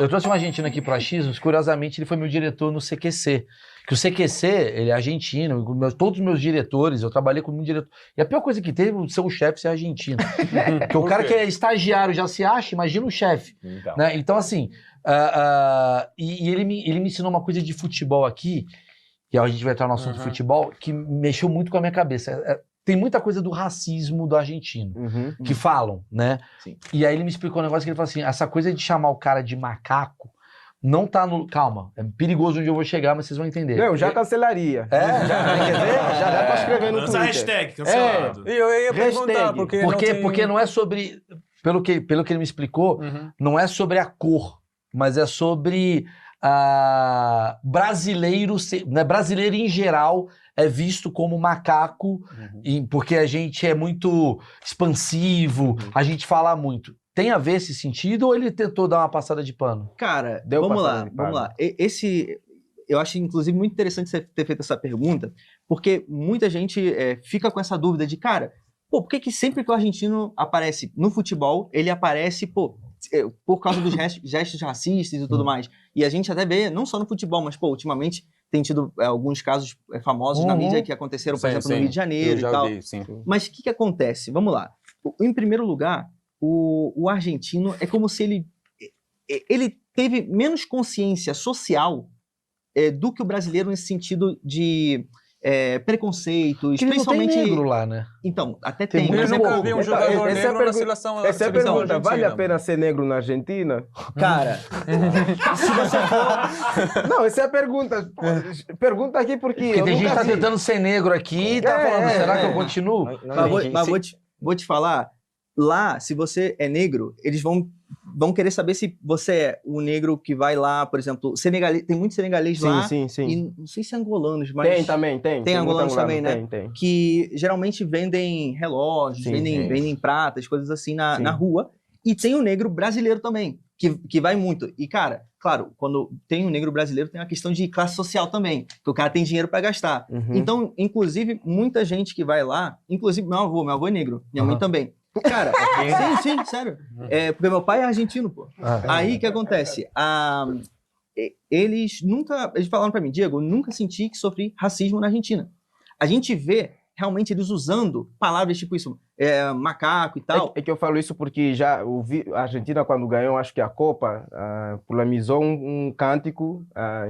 Eu trouxe um argentino aqui pro Achismos, curiosamente ele foi meu diretor no CQC. Que o CQC, ele é argentino, todos os meus diretores, eu trabalhei com um diretor. E a pior coisa que teve, o seu chefe ser argentino. Porque o cara que é estagiário já se acha, imagina o chefe. Então, Né? Então assim, ele me ensinou uma coisa de futebol aqui, e aí a gente vai entrar no assunto de futebol, que mexeu muito com a minha cabeça. Tem muita coisa do racismo do argentino, que falam, né? Sim. E aí ele me explicou um negócio que ele falou assim, essa coisa de chamar o cara de macaco, não tá no... Calma, é perigoso onde eu vou chegar, mas vocês vão entender. Eu já cancelaria. Quer dizer? Já tô escrevendo no Lança a Twitter. hashtag, cancelado. e eu ia perguntar, Hashtag. Porque não é sobre... Pelo que ele me explicou, não é sobre a cor, mas é sobre brasileiro, né? Brasileiro em geral é visto como macaco, porque a gente é muito expansivo, a gente fala muito. Tem a ver esse sentido ou ele tentou dar uma passada de pano? Cara, Deu vamos passada lá, de vamos pano. lá. Eu acho, inclusive, muito interessante você ter feito essa pergunta, porque muita gente fica com essa dúvida de, cara, por que sempre que o argentino aparece no futebol, ele aparece, por causa dos gestos racistas e tudo mais. E a gente até vê, não só no futebol, mas, ultimamente tem tido alguns casos famosos na mídia que aconteceram, por exemplo, no Rio de Janeiro e tal. Mas o que acontece? Vamos lá. Em primeiro lugar, o argentino é como se ele teve menos consciência social do que o brasileiro nesse sentido de preconceitos, Porque principalmente... não tem negro lá, né? Então, até tem. Eu mas nunca vi um jogador essa é a negro na seleção Essa é a pergunta, argentina. vale a pena ser negro na Argentina? Cara, se você for... Não, essa é a pergunta. Pergunta aqui porque Porque eu tem gente que nunca tá vi. tentando ser negro aqui e tá falando, será que eu continuo? Mas vou te falar, lá, se você é negro, eles vão querer saber se você é o negro que vai lá, por exemplo, senegalês, tem muitos senegalês lá, Sim. e não sei se angolanos, mas... Tem também, tem. Tem muito angolanos também, né? Tem. Que geralmente vendem relógios, Sim, vendem pratas, coisas assim na Sim. rua. E tem o negro brasileiro também, que vai muito. E, cara, claro, quando tem o negro brasileiro, tem uma questão de classe social também, que o cara tem dinheiro para gastar. Então, inclusive, muita gente que vai lá, inclusive meu avô é negro, minha mãe também. Cara, sim, sério. Porque meu pai é argentino, pô. Aí, o que acontece? Eles falaram pra mim, Diego, eu nunca senti que sofri racismo na Argentina. A gente vê realmente eles usando palavras tipo isso, macaco e tal. É que eu falo isso porque já ouvi a Argentina, quando ganhou, acho que a Copa, polemizou um cântico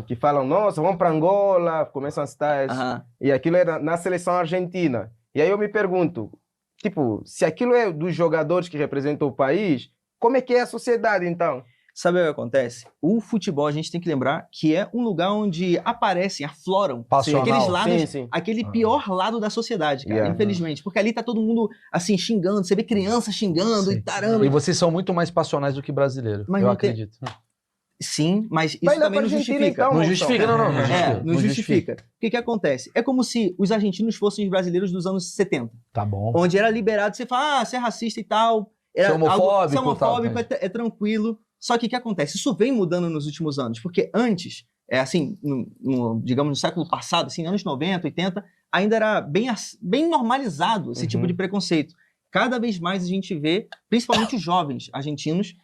que falam, nossa, vamos para Angola, começam a citar, e aquilo era na seleção argentina. E aí eu me pergunto, tipo, se aquilo é dos jogadores que representam o país, como é que é a sociedade, então? Sabe o que acontece? O futebol, a gente tem que lembrar que é um lugar onde afloram Passional. aqueles lados, Sim. aquele pior lado da sociedade, cara, infelizmente. Porque ali tá todo mundo, assim, xingando, você vê criança xingando e taramba. E vocês são muito mais passionais do que brasileiro, Mas eu não tem- acredito. Sim, mas isso Vai lá também pra não Argentina, justifica. então. Não justifica, não. Não justifica. O que acontece? É como se os argentinos fossem os brasileiros dos anos 70. Tá bom. Onde era liberado, você fala, você é racista e tal. Você é homofóbico, Você é homofóbico, tal, é tranquilo. Só que o que acontece? Isso vem mudando nos últimos anos. Porque antes, assim, digamos, no século passado, assim, anos 90, 80, ainda era bem normalizado esse tipo de preconceito. Cada vez mais a gente vê, principalmente os jovens argentinos,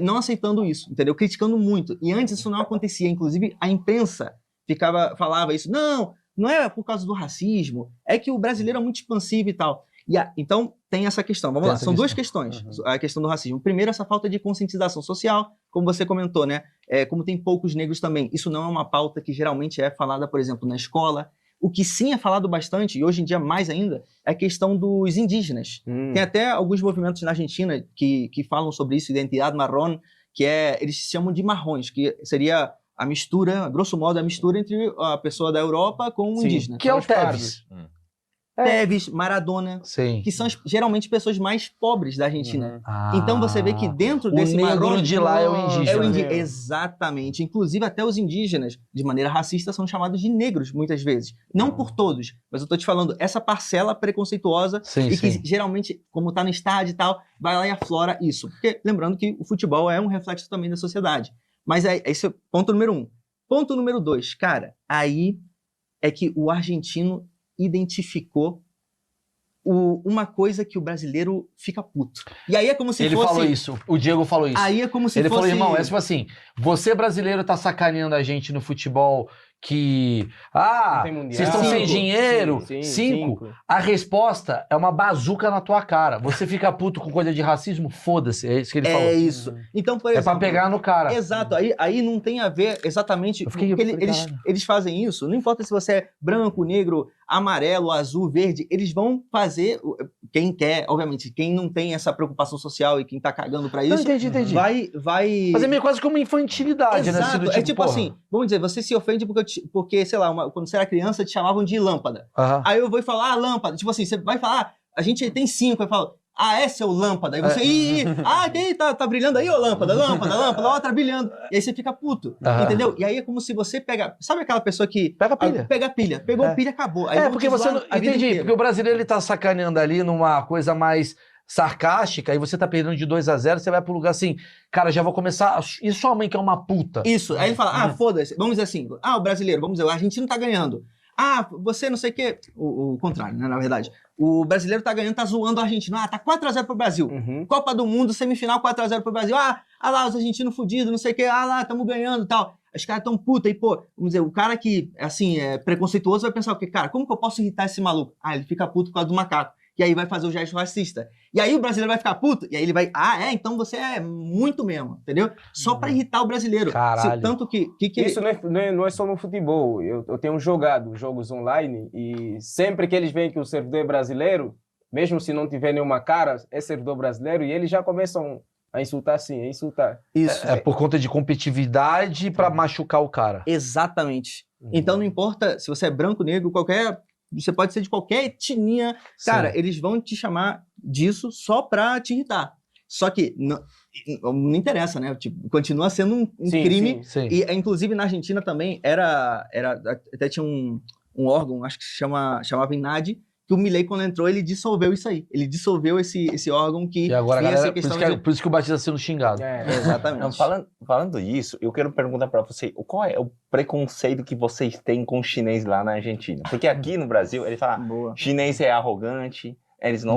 não aceitando isso, entendeu? Criticando muito. E antes isso não acontecia. Inclusive, a imprensa falava isso. Não é por causa do racismo. É que o brasileiro é muito expansivo e tal. Então, tem essa questão. Vamos lá. São duas questões. A questão do racismo. Primeiro, essa falta de conscientização social, como você comentou, né? Como tem poucos negros também. Isso não é uma pauta que geralmente é falada, por exemplo, na escola. O que sim é falado bastante, e hoje em dia mais ainda, é a questão dos indígenas. Tem até alguns movimentos na Argentina que falam sobre isso, identidade marrom, que eles se chamam de marrons, que seria a mistura, grosso modo, a mistura entre a pessoa da Europa com o indígena. Que é o Tevez. Tevez, Maradona, Sim. que são geralmente pessoas mais pobres da Argentina. Então você vê que dentro desse o negro marrom, de lá é o indígena. Exatamente. Inclusive até os indígenas, de maneira racista, são chamados de negros muitas vezes. Não por todos, mas eu tô te falando, essa parcela preconceituosa que geralmente, como tá no estádio e tal, vai lá e aflora isso. Porque lembrando que o futebol é um reflexo também da sociedade. Mas esse é ponto número 1. Ponto número 2, cara, aí é que o argentino identificou uma coisa que o brasileiro fica puto. E aí é como se Ele fosse... falou isso, o Diego falou isso. Aí é como se Ele fosse... falou, irmão, é tipo assim, você brasileiro tá sacaneando a gente no futebol que... Ah, Não tem mundial. vocês estão sem Cinco. dinheiro. Sim, Cinco. A resposta é uma bazuca na tua cara. Você fica puto com coisa de racismo? Foda-se, é isso que ele falou. É isso. Então, por É exemplo... pra pegar no cara. Exato, aí não tem a ver exatamente... Eu fiquei- porque eu falei, caralho. eles fazem isso, não importa se você é branco, negro, amarelo, azul, verde, eles vão fazer... Quem quer, obviamente, quem não tem essa preocupação social e quem tá cagando pra Não, isso, entendi. vai... Mas é meio quase como uma infantilidade, né? Exato, Assim, do é tipo porra. assim, vamos dizer, você se ofende porque sei lá, quando você era criança te chamavam de lâmpada. Aham. Aí eu vou falar, lâmpada, tipo assim, você vai falar, a gente tem 5, eu falo, é seu lâmpada. Aí você, quem tá brilhando aí, ô lâmpada, ó, tá brilhando. E aí você fica puto, Aham. entendeu? E aí é como se você pega, sabe aquela pessoa que... Pega a pilha. Pega a pilha, pegou a pilha, acabou. Aí vão Porque te você zoar não... a vida Entendi, inteira. porque o brasileiro ele tá sacaneando ali numa coisa mais sarcástica e você tá perdendo de 2-0, você vai pro lugar assim, cara, já vou começar... E sua mãe que é uma puta? Isso, aí ele fala, foda-se, vamos dizer assim, o brasileiro, vamos dizer, o argentino tá ganhando. Você não sei o quê. O contrário, né, na verdade. O brasileiro tá ganhando, tá zoando o argentino. Tá 4-0 pro Brasil. Uhum. Copa do Mundo, semifinal 4-0 pro Brasil. Lá, os argentinos fudidos, não sei o quê. Lá, tamo ganhando e tal. Os caras tão puta. E, pô, vamos dizer, o cara que, assim, é preconceituoso vai pensar o quê? Cara, como que eu posso irritar esse maluco? Ele fica puto por causa do macaco. E aí vai fazer o gesto racista. E aí o brasileiro vai ficar puto, e aí ele vai, então você é muito mesmo, entendeu? Só pra irritar o brasileiro. Caralho. Tanto que... Isso não é só no futebol. Eu tenho jogado jogos online e sempre que eles veem que o servidor é brasileiro, mesmo se não tiver nenhuma cara, é servidor brasileiro e eles já começam a insultar assim, a insultar. Isso. É por conta de competitividade pra machucar o cara. Exatamente. Então não importa se você é branco, negro, você pode ser de qualquer etnia. Cara, Sim. eles vão te chamar disso só pra te irritar. Só que não interessa, né? Tipo, continua sendo um Sim, crime. Sim. E inclusive na Argentina também até tinha um órgão, acho que chamava INADI, que o Milei, quando entrou, ele dissolveu isso aí. Ele dissolveu esse órgão que E agora, tem galera, essa questão por isso que o Batista está sendo xingado. Exatamente. Não, falando isso, eu quero perguntar para você, qual é o preconceito que vocês têm com o chinês lá na Argentina? Porque aqui no Brasil, ele fala, Boa. chinês é arrogante, eles não